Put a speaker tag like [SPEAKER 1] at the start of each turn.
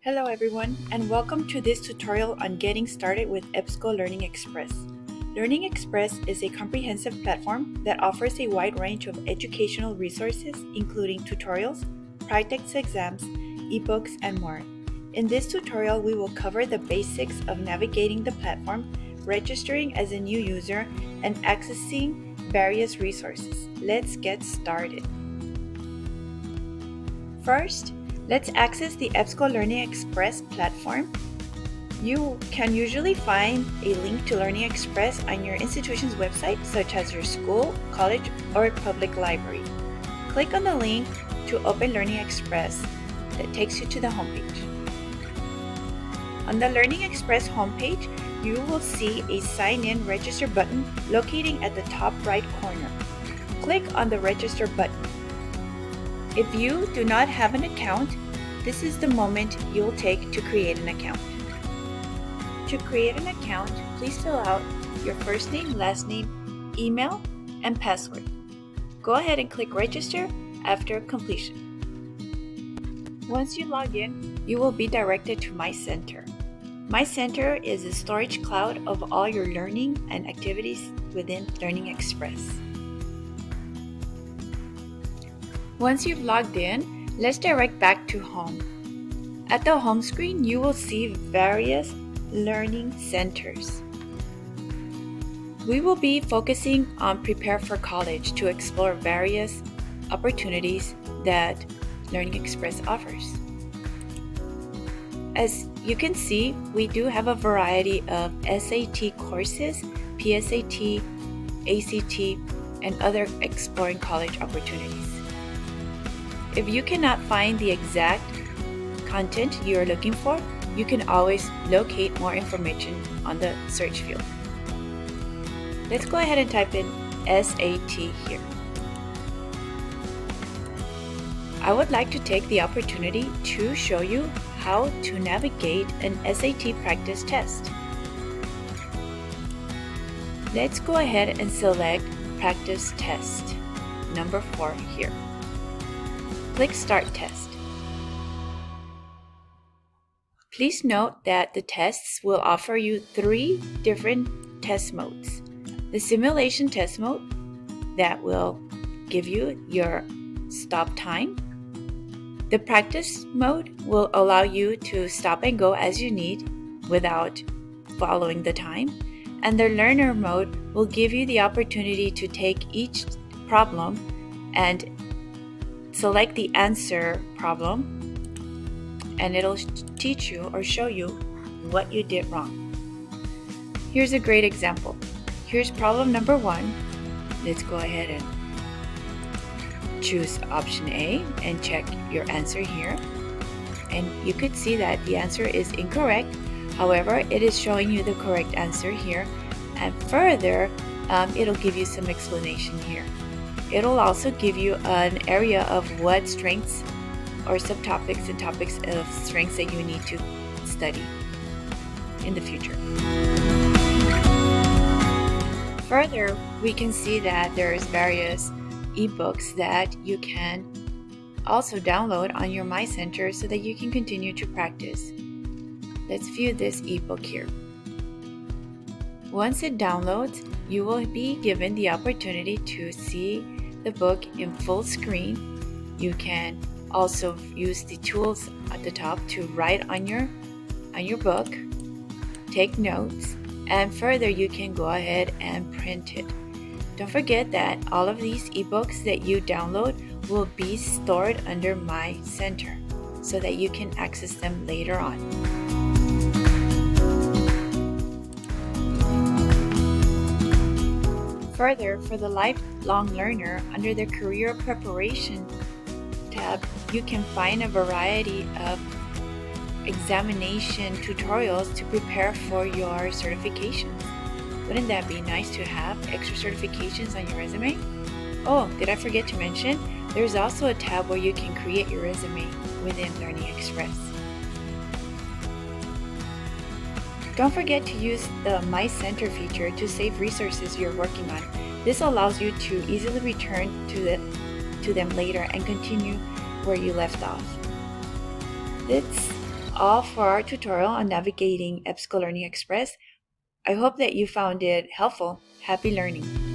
[SPEAKER 1] Hello everyone, and welcome to this tutorial on getting started with Ebsco LearningExpress. LearningExpress is a comprehensive platform that offers a wide range of educational resources, including tutorials, practice exams, ebooks, and more. In this tutorial, we will cover the basics of navigating the platform, registering as a new user, and accessing various resources. Let's get started. First, let's access the Ebsco LearningExpress platform. You can usually find a link to LearningExpress on your institution's website, such as your school, college, or public library. Click on the link to open LearningExpress that takes you to the homepage. On the LearningExpress homepage, you will see a Sign In Register button located at the top right corner. Click on the Register button. If you do not have an account, this is the moment you'll take to create an account. To create an account, please fill out your first name, last name, email, and password. Go ahead and click Register after completion. Once you log in, you will be directed to My Center. My Center is a storage cloud of all your learning and activities within LearningExpress. Once you've logged in, let's direct back to home. At the home screen, you will see various learning centers. We will be focusing on Prepare for College to explore various opportunities that LearningExpress offers. As you can see, we do have a variety of SAT courses, PSAT, ACT, and other exploring college opportunities. If you cannot find the exact content you are looking for, you can always locate more information on the search field. Let's go ahead and type in SAT here. I would like to take the opportunity to show you how to navigate an SAT practice test. Let's go ahead and select Practice Test, number 4 here. Click Start Test. Please note that the tests will offer you 3 different test modes. The simulation test mode that will give you your stop time. The practice mode will allow you to stop and go as you need without following the time. And the learner mode will give you the opportunity to take each problem and select the answer problem, and it'll teach you or show you what you did wrong. Here's a great example. Here's problem number 1. Let's go ahead and choose option A and check your answer here. And you could see that the answer is incorrect. However, it is showing you the correct answer here. And further, it'll give you some explanation here. It'll also give you an area of what strengths or subtopics and topics of strengths that you need to study in the future. Further, we can see that there's various ebooks that you can also download on your My Center so that you can continue to practice. Let's view this ebook here. Once it downloads, you will be given the opportunity to see the book in full screen. You can also use the tools at the top to write on your book, take notes, and further you can go ahead and print it. Don't forget that all of these ebooks that you download will be stored under My Center so that you can access them later on. Further, for the lifelong learner, under the Career Preparation tab, you can find a variety of examination tutorials to prepare for your certifications. Wouldn't that be nice to have extra certifications on your resume? Oh, did I forget to mention? There's also a tab where you can create your resume within LearningExpress. Don't forget to use the My Center feature to save resources you're working on. This allows you to easily return to them later and continue where you left off. Let's all for our tutorial on navigating Ebsco LearningExpress. I hope that you found it helpful. Happy learning!